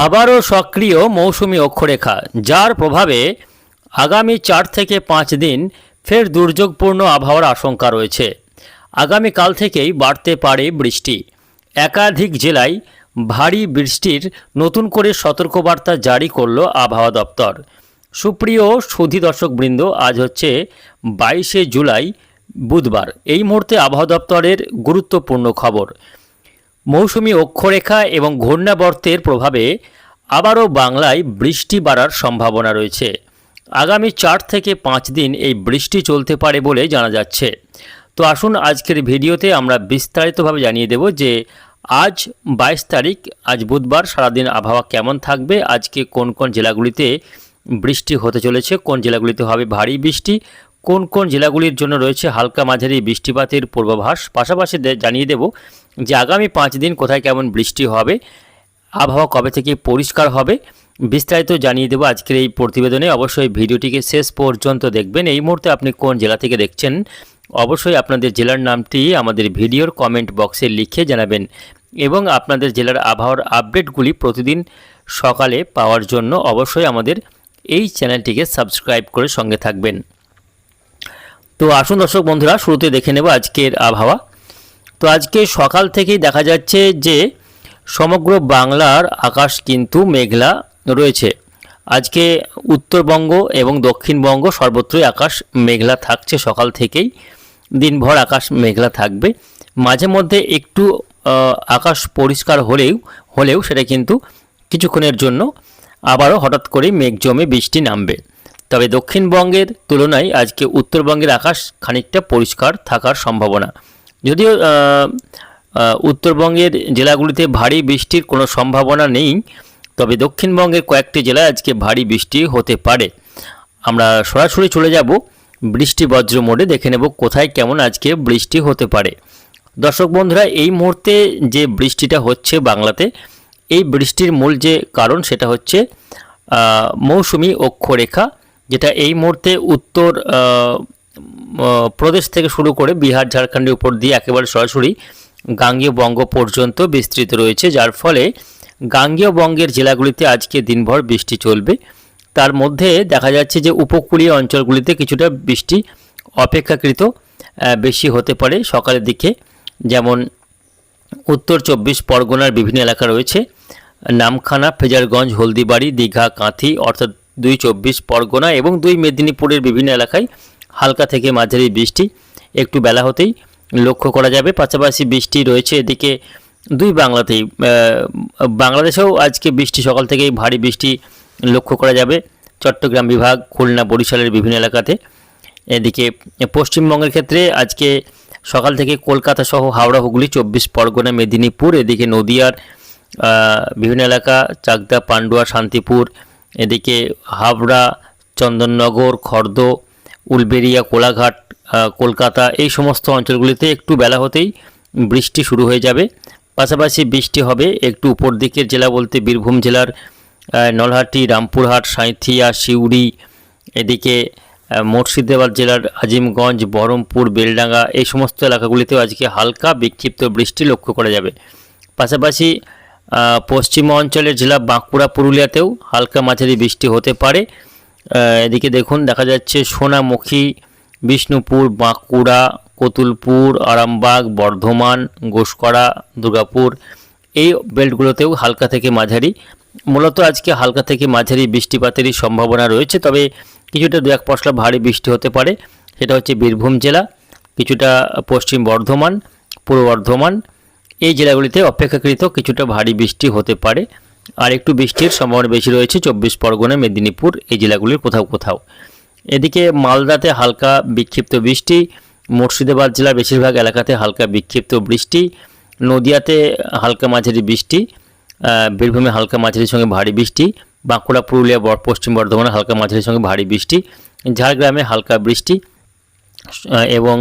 আবারও সক্রিয় মৌসুমি অক্ষরেখা, যার প্রভাবে আগামী 4 থেকে 5 দিন ফের দুর্যোগপূর্ণ আবহাওয়ার আশঙ্কা রয়েছে। আগামীকাল থেকেই বাড়তে পারে বৃষ্টি। একাধিক জেলায় ভারী বৃষ্টির নতুন করে সতর্কবার্তা জারি করল আবহাওয়া দপ্তর। সুপ্রিয় সুধী দর্শকবৃন্দ, আজ হচ্ছে 22শে জুলাই, বুধবার। এই মুহূর্তে আবহাওয়া দপ্তরের গুরুত্বপূর্ণ খবর। মৌসুমি অক্ষরেখা এবং ঘূর্ণাবর্তের প্রভাবে আবারও বাংলায় বৃষ্টি বাড়ার সম্ভাবনা রয়েছে। আগামী 4 থেকে 5 দিন এই বৃষ্টি চলতে পারে বলে জানা যাচ্ছে। তো আসুন আজকের ভিডিওতে আমরা বিস্তারিতভাবে জানিয়ে দেব যে আজ 22 তারিখ, আজ বুধবার, সারাদিন আবহাওয়া কেমন থাকবে, আজকে কোন কোন জেলাগুলিতে বৃষ্টি হতে চলেছে, কোন জেলাগুলিতে হবে ভারী বৃষ্টি, কোন কোন জেলাগুলির জন্য রয়েছে হালকা মাঝারি বৃষ্টিপাতের পূর্বাভাস। পাশাপাশি জানিয়ে দেব যে আগামী 5 দিন কোথায় কেমন বৃষ্টি হবে, আবহাওয়া কবে থেকে পরিষ্কার হবে, বিস্তারিত জানিয়ে দেব আজকের এই প্রতিবেদনে। অবশ্যই ভিডিওটিকে শেষ পর্যন্ত দেখবেন। এই মুহূর্তে আপনি কোন জেলা থেকে দেখছেন, অবশ্যই আপনাদের জেলার নামটি আমাদের ভিডিওর কমেন্ট বক্সে লিখে জানাবেন এবং আপনাদের জেলার আবহাওয়ার আপডেটগুলি প্রতিদিন সকালে পাওয়ার জন্য অবশ্যই আমাদের এই চ্যানেলটিকে সাবস্ক্রাইব করে সঙ্গে থাকবেন। তো আসুন দর্শক বন্ধুরা, শুরুতে দেখে নেব আজকের আবহাওয়া। তো আজকে সকাল থেকেই দেখা যাচ্ছে যে সমগ্র বাংলার আকাশ কিন্তু মেঘলা রয়েছে। আজকে উত্তরবঙ্গ এবং দক্ষিণবঙ্গ সর্বত্রই আকাশ মেঘলা থাকছে। সকাল থেকেই দিনভর আকাশ মেঘলা থাকবে। মাঝে মধ্যে একটু আকাশ পরিষ্কার হলেও সেটা কিন্তু কিছুক্ষণের জন্য আবারও হঠাৎ করেই মেঘ জমে বৃষ্টি নামবে। তবে দক্ষিণবঙ্গের তুলনায় আজকে উত্তরবঙ্গের আকাশ খানিকটা পরিষ্কার থাকার সম্ভাবনা। যদিও উত্তরবঙ্গের জেলাগুলিতে ভারী বৃষ্টির কোনো সম্ভাবনা নেই, তবে দক্ষিণবঙ্গের কয়েকটি জেলায় আজকে ভারী বৃষ্টি হতে পারে। আমরা সরাসরি চলে যাব বৃষ্টি বজ্র মোডে, দেখে নেব কোথায় কেমন আজকে বৃষ্টি হতে পারে। দর্শক বন্ধুরা, এই মুহূর্তে যে বৃষ্টিটা হচ্ছে বাংলাতে, এই বৃষ্টির মূল যে কারণ সেটা হচ্ছে মৌসুমি অক্ষরেখা, যেটা এই মুহূর্তে উত্তর প্রদেশ থেকে শুরু করে বিহার ঝাড়খণ্ডের উপর দিয়ে একেবারে সরাসরি গাঙ্গেয় বঙ্গ পর্যন্ত বিস্তৃত রয়েছে, যার ফলে গাঙ্গেয় বঙ্গের জেলাগুলিতে আজকে দিনভর বৃষ্টি চলবে। তার মধ্যে দেখা যাচ্ছে যে উপকূলীয় অঞ্চলগুলিতে কিছুটা বৃষ্টি অপেক্ষাকৃত বেশি হতে পারে সকালের দিকে। যেমন উত্তর 24 পরগনার বিভিন্ন এলাকা রয়েছে, নামখানা, ফেজারগঞ্জ, হলদিবাড়ি, দীঘা, কাঁথি, অর্থাৎ 2 24 পরগনা এবং 2 মেদিনীপুরের বিভিন্ন এলাকায় হালকা থেকে মাঝারি বৃষ্টি একটু বেলা হতেই লক্ষ্য করা যাবে। পাশাপাশি বৃষ্টি রয়েছে এদিকে 2 বাংলাতেই। বাংলাদেশেও আজকে বৃষ্টি সকাল থেকেই ভারী বৃষ্টি লক্ষ্য করা যাবে চট্টগ্রাম বিভাগ, খুলনা, বরিশালের বিভিন্ন এলাকাতে। এদিকে পশ্চিমবঙ্গের ক্ষেত্রে আজকে সকাল থেকে কলকাতা সহ হাওড়া, হুগলি, 24 পরগনা, মেদিনীপুর, এদিকে নদিয়ার বিভিন্ন এলাকা, চাকদা, পান্ডুয়া, শান্তিপুর, এদিকে হাবড়া, চন্দননগর, খর্দ, উলবেড়িয়া, কোলাঘাট, কলকাতা, এই সমস্ত অঞ্চলগুলিতে একটু বেলা হতেই বৃষ্টি শুরু হয়ে যাবে। পাশাপাশি বৃষ্টি হবে একটু উপর দিকের জেলা বলতে বীরভূম জেলার নলহাটি, রামপুরহাট, সাঁইথিয়া, সিউড়ি, এদিকে মুর্শিদাবাদ জেলার আজিমগঞ্জ, বহরমপুর, বেলডাঙ্গা, এই সমস্ত এলাকাগুলিতেও আজকে হালকা বিক্ষিপ্ত বৃষ্টি লক্ষ্য করা যাবে। পাশাপাশি পশ্চিম অঞ্চলের জেলা বাঁকুড়া, পুরুলিয়াতেও হালকা মাঝারি বৃষ্টি হতে পারে। এদিকে দেখুন, দেখা যাচ্ছে সোনামুখী, বিষ্ণুপুর, বাঁকুড়া, কতুলপুর, আরামবাগ, বর্ধমান, ঘোষকরা, দুর্গাপুর, এই বেল্টগুলোতেও হালকা থেকে মাঝারি, মূলত আজকে হালকা থেকে মাঝারি বৃষ্টিপাতেরই সম্ভাবনা রয়েছে। তবে কিছুটা 2-1 পশলা ভারী বৃষ্টি হতে পারে, সেটা হচ্ছে বীরভূম জেলা, কিছুটা পশ্চিম বর্ধমান, পূর্ব বর্ধমান, এই জেলাগুলিতে অপেক্ষাকৃত কিছুটা ভারী বৃষ্টি হতে পারে। আর একটু বৃষ্টির সম্ভাবনা বেশি রয়েছে 24 পরগনা, মেদিনীপুর, এই জেলাগুলির কোথাও কোথাও। এদিকে মালদাতে হালকা বিক্ষিপ্ত বৃষ্টি, মুর্শিদাবাদ জেলার বেশিরভাগ এলাকাতে হালকা বিক্ষিপ্ত বৃষ্টি, নদিয়াতে হালকা মাঝারি বৃষ্টি, বীরভূমে হালকা মাঝারির সঙ্গে ভারী বৃষ্টি, বাঁকুড়া, পুরুলিয়া, পশ্চিম বর্ধমানে হালকা মাঝারির সঙ্গে ভারী বৃষ্টি, ঝাড়গ্রামে হালকা বৃষ্টি এবং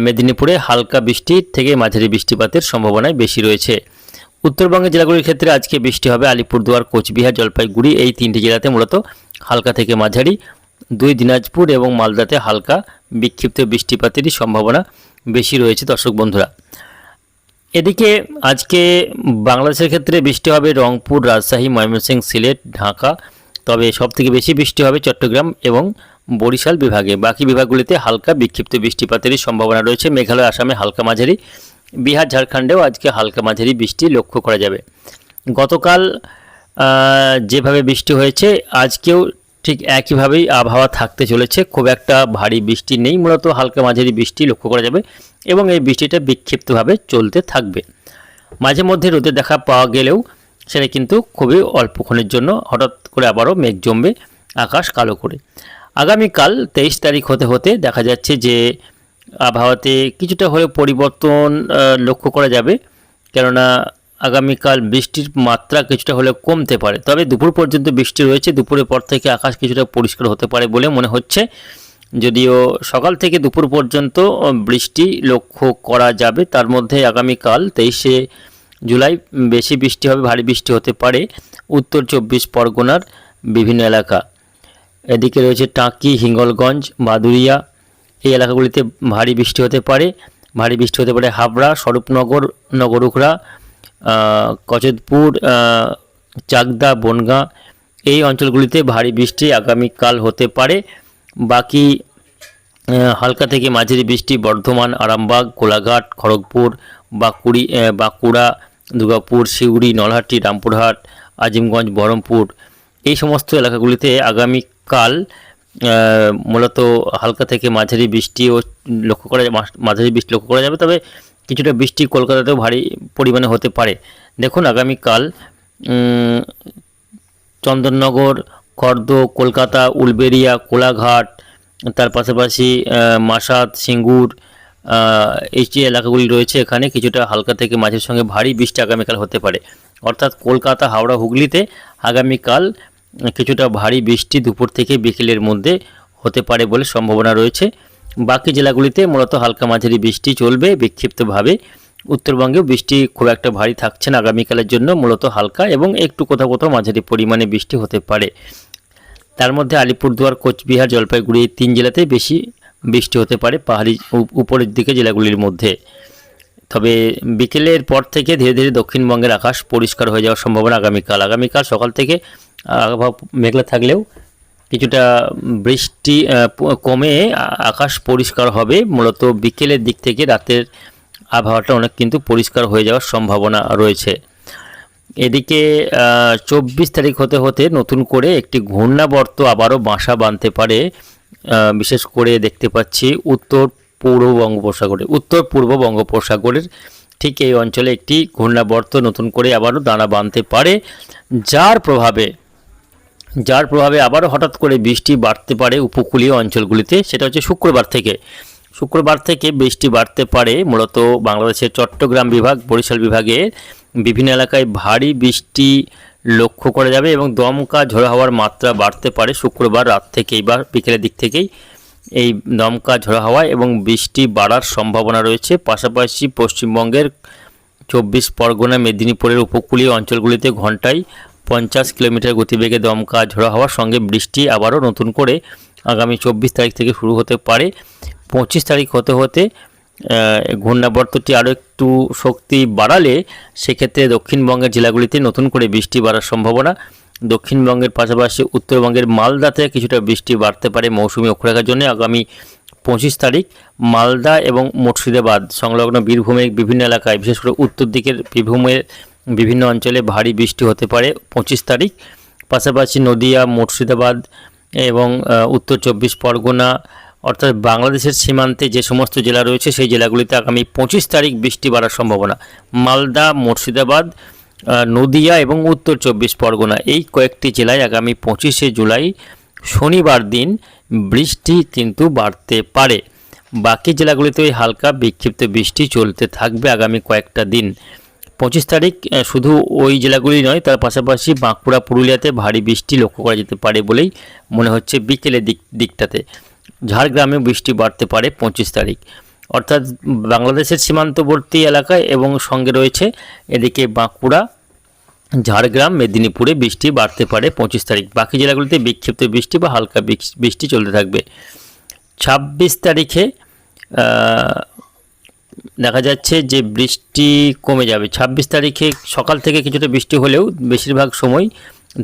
মেদিনীপুরে হালকা বৃষ্টি থেকে মাঝারি বৃষ্টিপাতের সম্ভাবনায় বেশি রয়েছে। উত্তরবঙ্গের জেলাগুলির ক্ষেত্রে আজকে বৃষ্টি হবে আলিপুরদুয়ার, কোচবিহার, জলপাইগুড়ি, এই 3টি জেলাতে মূলত হালকা থেকে মাঝারি। 2 দিনাজপুর এবং মালদাতে হালকা বিক্ষিপ্ত বৃষ্টিপাতেরই সম্ভাবনা বেশি রয়েছে দর্শক বন্ধুরা। এদিকে আজকে বাংলাদেশের ক্ষেত্রে বৃষ্টি হবে রংপুর, রাজশাহী, ময়মনসিংহ, সিলেট, ঢাকা। তবে সবথেকে বেশি বৃষ্টি হবে চট্টগ্রাম এবং বরিশাল বিভাগে। বাকি বিভাগগুলিতে হালকা বিক্ষিপ্ত বৃষ্টিপাতেরই সম্ভাবনা রয়েছে। মেঘালয়, আসামে হালকা মাঝারি, বিহার, ঝাড়খণ্ডেও আজকে হালকা মাঝারি বৃষ্টি লক্ষ্য করা যাবে। গতকাল যেভাবে বৃষ্টি হয়েছে আজকেও ঠিক একইভাবেই আবহাওয়া থাকতে চলেছে। খুব একটা ভারী বৃষ্টি নেই, মূলত হালকা মাঝারি বৃষ্টি লক্ষ্য করা যাবে এবং এই বৃষ্টিটা বিক্ষিপ্তভাবে চলতে থাকবে। মাঝে মধ্যে রোদের দেখা পাওয়া গেলেও সেটা কিন্তু খুবই অল্পক্ষণের জন্য, হঠাৎ করে আবারও মেঘ জমবে আকাশ কালো করে। আগামীকাল 23 তারিখ হতে হতে দেখা যাচ্ছে যে আবহাওয়াতে কিছুটা হলেও পরিবর্তন লক্ষ্য করা যাবে, কেননা আগামীকাল বৃষ্টির মাত্রা কিছুটা হলেও কমতে পারে। তবে দুপুর পর্যন্ত বৃষ্টি রয়েছে, দুপুরের পর থেকে আকাশ কিছুটা পরিষ্কার হতে পারে বলে মনে হচ্ছে। যদিও সকাল থেকে দুপুর পর্যন্ত বৃষ্টি লক্ষ্য করা যাবে, তার মধ্যে আগামীকাল 23শে জুলাই বেশি বৃষ্টি হবে, ভারী বৃষ্টি হতে পারে উত্তর 24 পরগনার বিভিন্ন এলাকা। এদিকে রয়েছে টাঙ্কি, হিঙ্গলগঞ্জ, বাদুড়িয়া, এই এলাকাগুলিতে ভারী বৃষ্টি হতে পারে। ভারী বৃষ্টি হতে পারে হাবড়া, স্বরূপনগর, নগরুখড়া, কচদপুর, চাকদা, বনগাঁ, এই অঞ্চলগুলিতে ভারী বৃষ্টি আগামীকাল হতে পারে। বাকি হালকা থেকে মাঝারি বৃষ্টি বর্ধমান, আরামবাগ, কোলাঘাট, খড়গপুর, বাঁকুড়া, দুর্গাপুর, সিউড়ি, নলহাটি, রামপুরহাট, আজিমগঞ্জ, বহরমপুর, এই সমস্ত এলাকাগুলিতে আগামীকাল মূলত হালকা থেকে মাঝারি বৃষ্টিও লক্ষ্য করা মাঝারি বৃষ্টি লক্ষ্য করা যাবে। তবে কিছুটা বৃষ্টি কলকাতাতেও ভারী পরিমাণে হতে পারে। দেখুন আগামীকাল চন্দননগর, খর্দ, কলকাতা, উলবেড়িয়া, কোলাঘাট, তার পাশাপাশি মাসাদ, সিঙ্গুর, এই যে এলাকাগুলি রয়েছে এখানে কিছুটা হালকা থেকে মাঝের সঙ্গে ভারী বৃষ্টি আগামীকাল হতে পারে। অর্থাৎ কলকাতা, হাওড়া, হুগলিতে আগামীকাল কিছুটা ভারী বৃষ্টি দুপুর থেকে বিকেলের মধ্যে হতে পারে বলে সম্ভাবনা রয়েছে। বাকি জেলাগুলিতে মূলত হালকা মাঝারি বৃষ্টি চলবে বিক্ষিপ্তভাবে। উত্তরবঙ্গেও বৃষ্টি খুব একটা ভারী থাকছে না আগামীকালের জন্য, মূলত হালকা এবং একটু কোথাও কোথাও মাঝারি পরিমাণে বৃষ্টি হতে পারে। তার মধ্যে আলিপুরদুয়ার, কোচবিহার, জলপাইগুড়ি, এই 3 জেলাতেই বেশি বৃষ্টি হতে পারে পাহাড়ি উপরের দিকে জেলাগুলির মধ্যে। তবে বিকেলের পর থেকে ধীরে ধীরে দক্ষিণবঙ্গের আকাশ পরিষ্কার হয়ে যাওয়ার সম্ভাবনা আগামীকাল সকাল থেকে আবহাওয়া মেঘলা থাকলেও কিছুটা বৃষ্টি কমে আকাশ পরিষ্কার হবে। মূলত বিকেলের দিক থেকে রাতের আবহাওয়াটা অনেক কিন্তু পরিষ্কার হয়ে যাওয়ার সম্ভাবনা রয়েছে। এদিকে 24 তারিখ হতে হতে নতুন করে একটি ঘূর্ণাবর্ত আবারও বাসা বাঁধতে পারে। বিশেষ করে দেখতে পাচ্ছি উত্তর পূর্ব বঙ্গোপসাগরের ঠিক এই অঞ্চলে একটি ঘূর্ণাবর্ত নতুন করে আবারও দানা বাঁধতে পারে, যার প্রভাবে আবারও হঠাৎ করে বৃষ্টি বাড়তে পারে উপকূলীয় অঞ্চলগুলিতে। সেটা হচ্ছে শুক্রবার থেকে বৃষ্টি বাড়তে পারে। মূলত বাংলাদেশের চট্টগ্রাম বিভাগ, বরিশাল বিভাগে বিভিন্ন এলাকায় ভারী বৃষ্টি লক্ষ্য করা যাবে এবং দমকা ঝোড়ো হাওয়ার মাত্রা বাড়তে পারে শুক্রবার রাত থেকেই বা বিকেলের দিক থেকেই। এই দমকা ঝোড়ো হাওয়া এবং বৃষ্টি বাড়ার সম্ভাবনা রয়েছে। পাশাপাশি পশ্চিমবঙ্গের 24 পরগনা, মেদিনীপুরের উপকূলীয় অঞ্চলগুলিতে ঘন্টায় 50 কিলোমিটার গতিবেগে দমকা ঝোড়ো হাওয়ার সঙ্গে বৃষ্টি আবারও নতুন করে আগামী 24 তারিখ থেকে শুরু হতে পারে। 25 তারিখ হতে হতে ঘূর্ণাবর্তটি আরও একটু শক্তি বাড়ালে সেক্ষেত্রে দক্ষিণবঙ্গের জেলাগুলিতে নতুন করে বৃষ্টি বাড়ার সম্ভাবনা। দক্ষিণবঙ্গের পাশাপাশি উত্তরবঙ্গের মালদাতে কিছুটা বৃষ্টি বাড়তে পারে মৌসুমি অক্ষরেখার জন্য। আগামী 25 তারিখ মালদা এবং মুর্শিদাবাদ সংলগ্ন বীরভূমের বিভিন্ন এলাকায়, বিশেষ করে উত্তর দিকের বীরভূমের বিভিন্ন অঞ্চলে ভারী বৃষ্টি হতে পারে 25 তারিখ। পাশাপাশি নদিয়া, মুর্শিদাবাদ এবং উত্তর 24 পরগনা, অর্থাৎ বাংলাদেশের সীমান্তে যে সমস্ত জেলা রয়েছে সেই জেলাগুলিতে আগামী 25 তারিখ বৃষ্টি বাড়ার সম্ভাবনা। মালদা, মুর্শিদাবাদ, নদিয়া এবং উত্তর 24 পরগনা, এই কয়েকটি জেলায় আগামী 25শে জুলাই শনিবার দিন বৃষ্টি কিন্তু বাড়তে পারে। বাকি জেলাগুলিতে ওই হালকা বিক্ষিপ্ত বৃষ্টি চলতে থাকবে আগামী কয়েকটা দিন। 25 তারিখ শুধু ওই জেলাগুলি নয়, তার পাশাপাশি বাঁকুড়া, পুরুলিয়াতে ভারী বৃষ্টি লক্ষ্য করা যেতে পারে বলেই মনে হচ্ছে বিকেলের দিকটাতে। ঝাড়গ্রামে বৃষ্টি বাড়তে পারে 25 তারিখ, অর্থাৎ বাংলাদেশের সীমান্তবর্তী এলাকায় এবং সঙ্গে রয়েছে এদিকে বাঁকুড়া, ঝাড়গ্রাম, মেদিনীপুরে বৃষ্টি বাড়তে পারে 25 তারিখ। বাকি জেলাগুলিতে বিক্ষিপ্ত বৃষ্টি বা হালকা বৃষ্টি চলতে থাকবে। 26 তারিখে দেখা যাচ্ছে যে বৃষ্টি কমে যাবে। 26 তারিখে সকাল থেকে কিছুটা বৃষ্টি হলেও বেশিরভাগ সময়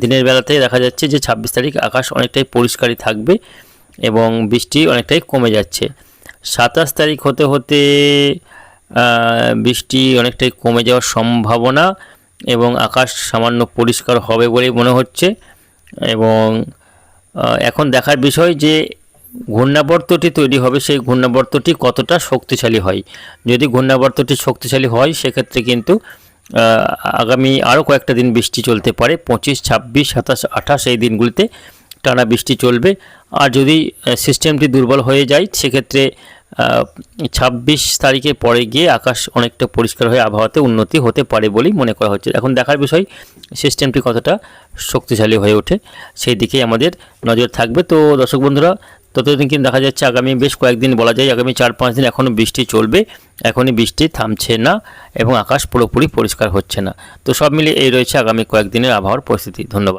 দিনের বেলাতে দেখা যাচ্ছে যে 26 তারিখ আকাশ অনেকটাই পরিষ্কারই থাকবে এবং বৃষ্টি অনেকটাই কমে যাচ্ছে। 27 তারিখ হতে হতে বৃষ্টি অনেকটাই কমে যাওয়ার সম্ভাবনা এবং আকাশ সামান্য পরিষ্কার হবে বলেই মনে হচ্ছে। এবং এখন দেখার বিষয় যে ঘূর্ণাবর্তটি তৈরি হবে, সেই ঘূর্ণাবর্তটি কতটা শক্তিশালী হয়। যদি ঘূর্ণাবর্তটি শক্তিশালী হয় সেক্ষেত্রে কিন্তু আগামী আরও কয়েকটা দিন বৃষ্টি চলতে পারে। 25, 26, 27, 28 এই দিনগুলিতে টানা বৃষ্টি চলবে। আর যদি সিস্টেমটি দুর্বল হয়ে যায় সেক্ষেত্রে 26 তারিখের পরে গিয়ে আকাশ অনেকটা পরিষ্কার হয়ে আবহাওয়াতে উন্নতি হতে পারে বলেই মনে করা হচ্ছে। এখন দেখার বিষয় সিস্টেমটি কতটা শক্তিশালী হয়ে ওঠে, সেই দিকেই আমাদের নজর থাকবে। তো দর্শক বন্ধুরা, ততদিন কিন্তু দেখা যাচ্ছে আগামী বেশ কয়েকদিন, বলা যায় আগামী 4-5 দিন এখনও বৃষ্টি চলবে। এখনই বৃষ্টি থামছে না এবং আকাশ পুরোপুরি পরিষ্কার হচ্ছে না। তো সব মিলিয়ে এই রয়েছে আগামী কয়েকদিনের আবহাওয়ার পরিস্থিতি। ধন্যবাদ।